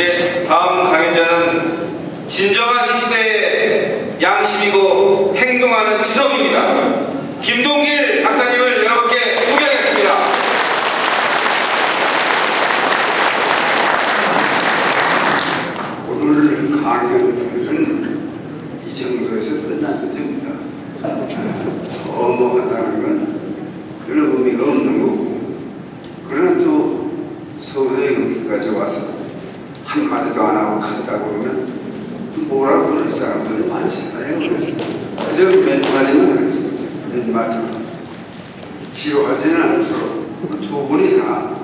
예, 다음 강연자는 진정한 이 시대의 양심이고 행동하는 지성입니다. 김동길 박사님을 여러분께 소개하겠습니다. 오늘 강연은 이 정도에서 끝나면 됩니다. 더 뭐 한다는 건 별 의미가 없는 거고, 그러나 또 서울에 여기까지 와서 한마디도 안 하고 간다 그러면 뭐라고 그럴 사람들이 많잖아요. 그래서 그저 몇 마디만 하겠습니다. 몇 마디만. 지루하지는 않도록 두 분이 다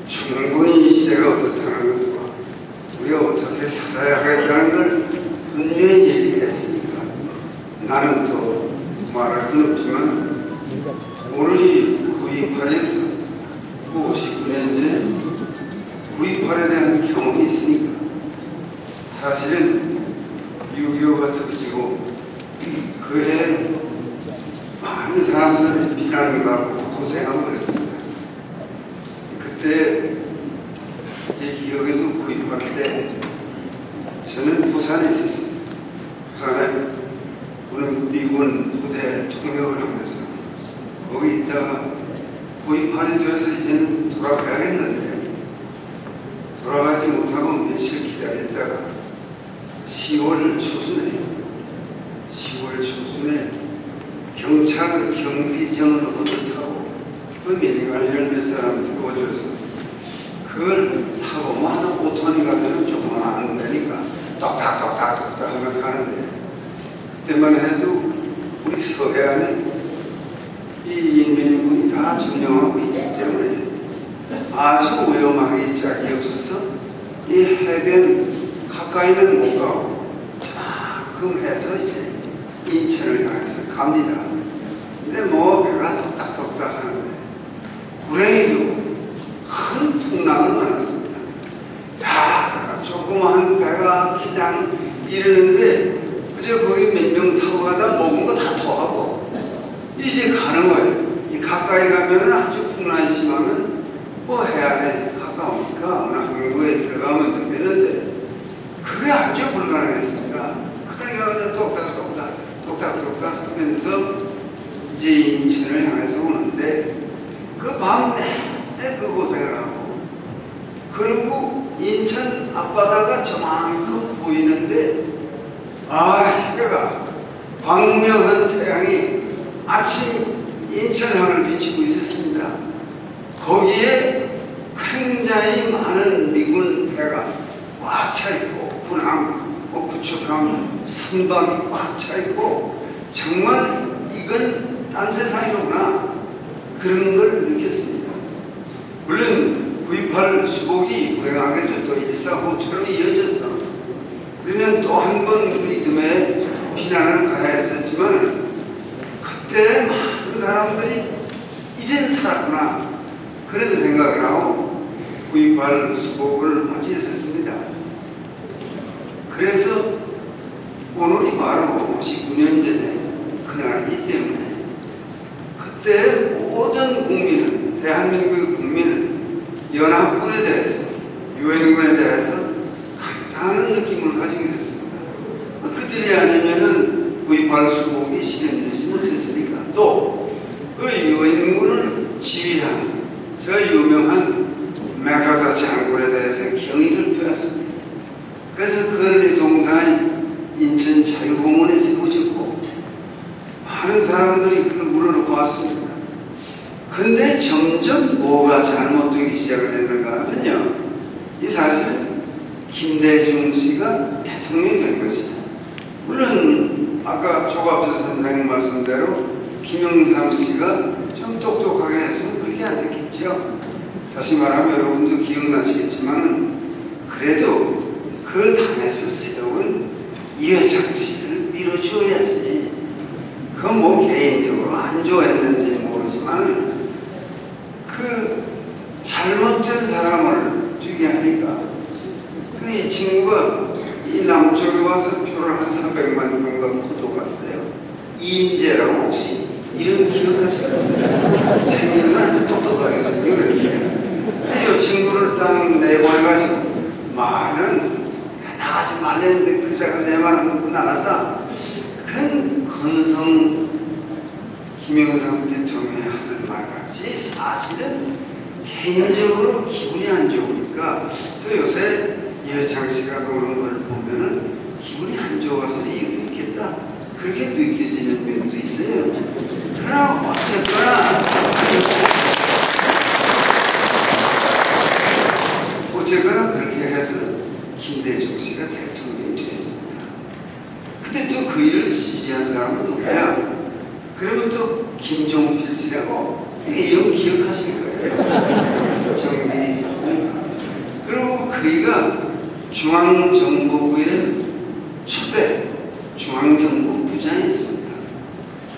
충분히 이 시대가 어떻다는 것과 우리가 어떻게 살아야 하겠다는 걸 분명히 얘기했으니까 나는 또 말할 건 없지만 오늘이 9.28에서 59년 전에 9.28에 대한 경험이 있으니까 사실은 6.25가 터지고 그해 많은 사람들이 피난을 가고 고생하고 그랬습니다. 그때 제 기억에도 9.28 때 저는 부산에 있었습니다. 부산에 오늘 미군 부대 통역을 하면서 거기 있다가 9.28이 되어서 이제는 돌아가야겠는데 돌아가지 못하고 며칠 기다렸다가 10월 초순에 경찰 경비정을 얻어 타고 그 민간인을 몇 사람 들어줘서 그걸 타고 뭐 한 5톤인가 되면 조금 안 되니까 똑딱똑딱 하면 가는데 그때만 해도 우리 서해안에 이 인민군이 다 점령하고 있기 때문에 아주 위험하게 짝이 없어서 이 해변 가까이는 못 가고 그만큼 해서 이제 인천을 향해서 갑니다. 근데 뭐 배가 똑딱똑딱 하는데 불행히도 큰 풍랑을 만났습니다. 야, 조그마한 배가 그냥 이러는데 그저 거기 몇 명 타고 가다 먹은 거 다 토하고 이제 가는 거예요. 이 가까이 가면은 아주 풍랑이 심하면 뭐 해안에 가까우니까 어느 항구에 들어가면 되겠는데 그게 아주 불가능했습니다. 그러니까 그냥 똑딱똑딱 하면서 이제 인천을 향해서 오는데 그 밤 내내 그 고생을 하고 그리고 인천 앞바다가 저만큼 보이는데 해가 광명한 태양이 아침 인천항을 비추고 있었습니다. 거기에 굉장히 많은 미군 배가 꽉 차 있고 군함, 구축함, 선박이 꽉 차 있고 정말 이건 딴 세상이구나 그런 걸 느꼈습니다. 물론 9.28 수복이 불행하게도 또 1.4후퇴로 이어져서 우리는 또 한 번 그 이듬해 피난을 가야 했었지만 그때 많은 사람들이 이젠 살았구나 그런 생각을 하고 9.28 수복을 맞이했었습니다. 그래서 오늘이 바로 59년 전에 그날이기 때문에 그때 모든 국민은 대한민국의 국민은 연합군에 대해서 유엔군에 대해서 감사하는 느낌을 가지고 있었습니다. 그들이 아니면은 9.28 수복이 실현되지 못했으니까 또 그 유엔군을 지휘한 저 유명한 메가다 장군에 대해서 경의를 표했습니다. 그래서 그런데 동산 인천 자유공원에 세워졌고 많은 사람들이 그걸 우러러보았습니다. 근데 점점 뭐가 잘못되기 시작을 했는가 하면요, 이 사실은 김대중 씨가 대통령이 된 것이다. 물론 아까 조갑수 선생님 말씀대로 김영삼 씨가 좀 똑똑하게 했으면 그렇게 안 됐겠죠. 다시 말하면 여러분도 기억나시겠지만 그래도 그 당에서 세운 이회창 씨를 밀어줘야지. 그건 뭐 개인적으로 안 좋아했는지 모르지만 그 잘못된 사람을 뛰게 하니까 그 이 친구가 이 남쪽에 와서 표를 한 300만 명가 코도 갔어요. 이인재라고 혹시 이름 기억하실 겁니다. 생긴 건 아주 똑똑하게 생겨있어요. 이 친구를 딱 내보내가지고 말은 나가지 말랬는데 그자가 내 말 안 듣고 나갔다. 그건 건성 김영삼 대통령이 하는 말 같지 사실은 개인적으로 기분이 안 좋으니까 또 요새 이해창 씨가 노는 걸 보면은 기분이 안 좋아서 이유도 있겠다. 그렇게 느껴지는 면도 있어요. 그러나 어쨌거나 그렇게 해서 김대중 씨가 대통령이 됐습니다. 근데 또 그 일을 지지한 사람은 누구야? 그러면 또 김종필 씨라고 이름 기억하실 거예요. 정민이 있었으니까. 그리고 그이가 중앙정보부의 초대 중앙정보부장이었습니다.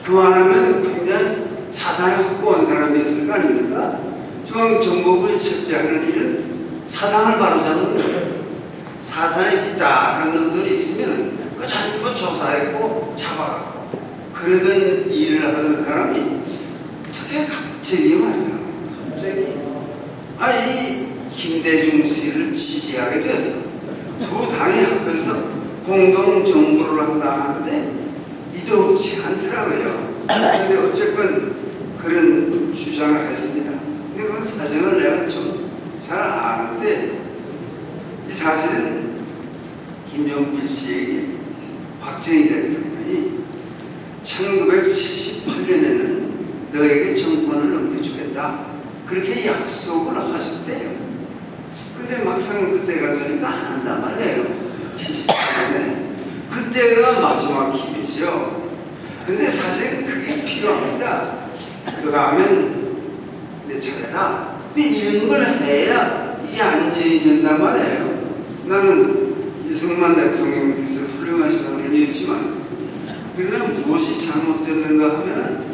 그만하면 굉장히 사상이 확고한 사람이었을 거 아닙니까? 중앙정보부의 첫째 하는 일은 사상을 바로잡는 거예요. 사상이 삐딱한 놈들이 있으면 그 전부 조사했고 잡아갔고 그러던 일을 하던 사람이 어떻게 갑자기 말이야. 갑자기 이 김대중 씨를 지지하게 돼서 두 당이 합해서 공동정부를 한다 하는데 이도없지 않더라고요. 근데 어쨌건 그런 주장을 했습니다. 근데 그 사정을 내가 좀 잘 아는데 이 사실은 김종필 씨에게 박정희 대통령이 1978년에는 너에게 정권을 넘겨주겠다 그렇게 약속을 하셨대요. 근데 막상 그때가 되니까 안 한단 말이에요. 78년에 그때가 마지막 기회죠. 근데 사실 그게 필요합니다. 그 다음엔 내 차례다. 근데 이런 걸 해야 이게 안전해진단 말이에요. 나는 이승만 대통령께서 훌륭하신 어른이었지만 그러나 무엇이 잘못됐는가 하면은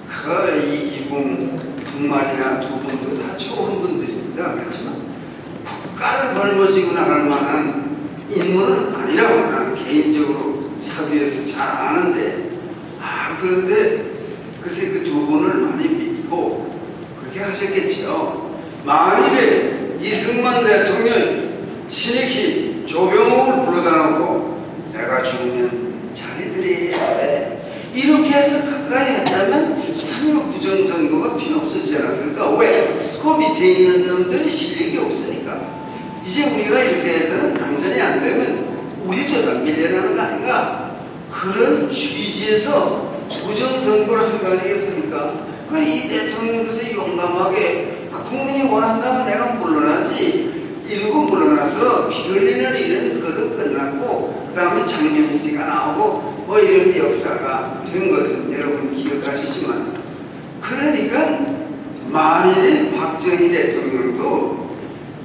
그 이기붕, 북마리아 두 분도 다 좋은 분들입니다. 그렇지만 국가를 걸머지고 나갈 만한 인물은 아니라고 나는 개인적으로 사주에서 잘 아는데 그런데 글쎄 그 두 분을 많이 믿고 그렇게 하셨겠죠. 만일에 이승만 대통령이 신익히 조병옥을 불러다 놓고 내가 죽으면 자기들이 해야 돼 이렇게 해서 가까이 했다면 3.15 부정선거가 필요 없었지 않았을까? 왜? 그 밑에 있는 놈들이 실력이 없으니까 이제 우리가 이렇게 해서는 당선이 안 되면 우리도 다 밀려나는 거 아닌가? 그런 취지에서 부정선거를 한 거 아니겠습니까? 그래 이 대통령께서 용감하게 국민이 원한다면 내가 물러나지 이러고 물러나서 피 흘리는 일은 그걸로 끝났고 그 다음에 장명희 씨가 나오고 뭐 이런 역사가 된 것은 여러분 기억하시지만 그러니까 만일에 박정희 대통령도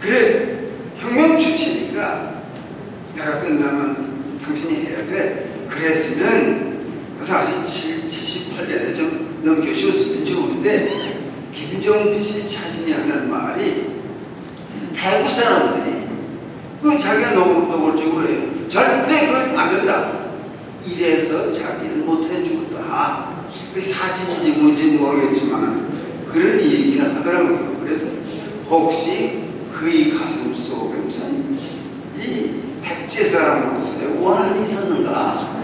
그래 혁명 출신이니까 내가 끝나면 당신이 해야 돼 그랬으면 사실 78년에 좀 넘겨주었으면 좋은데 김종필 씨 자신이 하는 말이 대구 사람들이 그 자기가 노골적으로 해요. 절대 그거 안 된다. 이래서 자기를 못해주겠다. 그 사실인지 뭔지는 모르겠지만 그런 얘기는 하더라고요. 그래서 혹시 그의 가슴 속에 무슨 이 백제 사람으로서의 원한이 있었는가?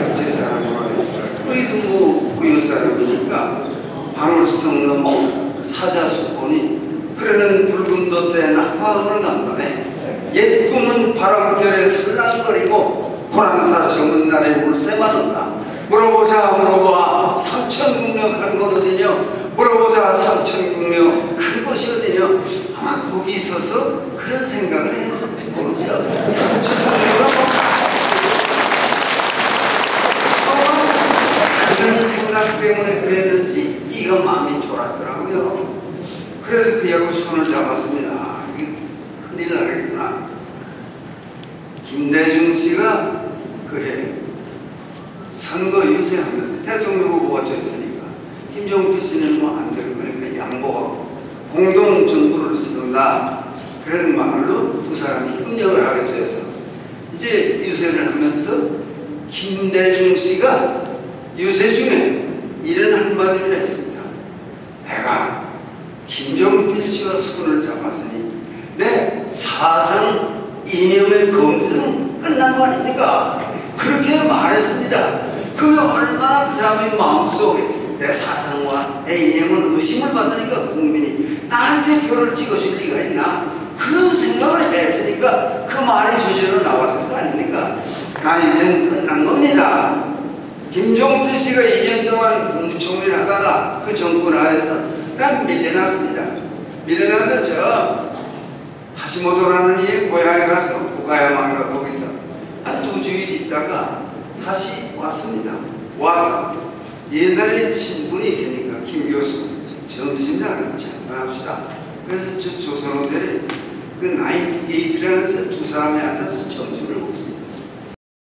백제 사람으로 그이도 뭐 부여 사람이니까 방울성 넘어 사자수본이 흐르는 붉은 돛에 낙화음을 감도네 옛 꿈은 바람결에 살랑거리고 고난사 정은 날에 물새만 온다 물어보자 삼천국명 간 건 어디냐 물어보자 삼천국명 큰 곳이 어디냐 아마 거기 있어서 그런 생각을 했을지 모르죠. 삼천국명가 그런 생각 때문에 그랬는지 이거 마음이 돌았더라고요. 그래서 그하고 손을 잡았습니다. 이게 큰일 나겠구나. 김대중 씨가 그해 선거 유세하면서 대통령 후보가 됐으니까 김종필 씨는 뭐 안 될 거니까 양보하고 공동정부를 세운다 그런 말로 두 사람이 협력을 하게 돼서 이제 유세를 하면서 김대중 씨가 유세 중에 이런 한마디를 했습니다. 내가 김종필 씨와 손을 잡았으니 내 사상 이념의 검증 끝난 거 아닙니까? 그렇게 말했습니다. 그 얼마나 그 사람의 마음속에 내 사상과 내 이념은 의심을 받으니까 국민이 나한테 표를 찍어줄 리가 있나? 그런 생각을 했으니까 그 말이 저절로 나왔을 거 아닙니까? 나 이제는 끝난 겁니다. 김종필 씨가 2년 동안 국무총리를 하다가 그 정권 하에서 다 밀려났습니다. 밀려나서 저 하시모토라는 이의 고향에 가서 오카야마인가 거기서 한 2주일 있다가 다시 왔습니다. 와서 옛날에 친분이 있으니까 김 교수 점심장에 잠깐 합시다. 그래서 저 조선호텔에 그 나이트 게이트라는 데서 두 사람이 앉아서 점심을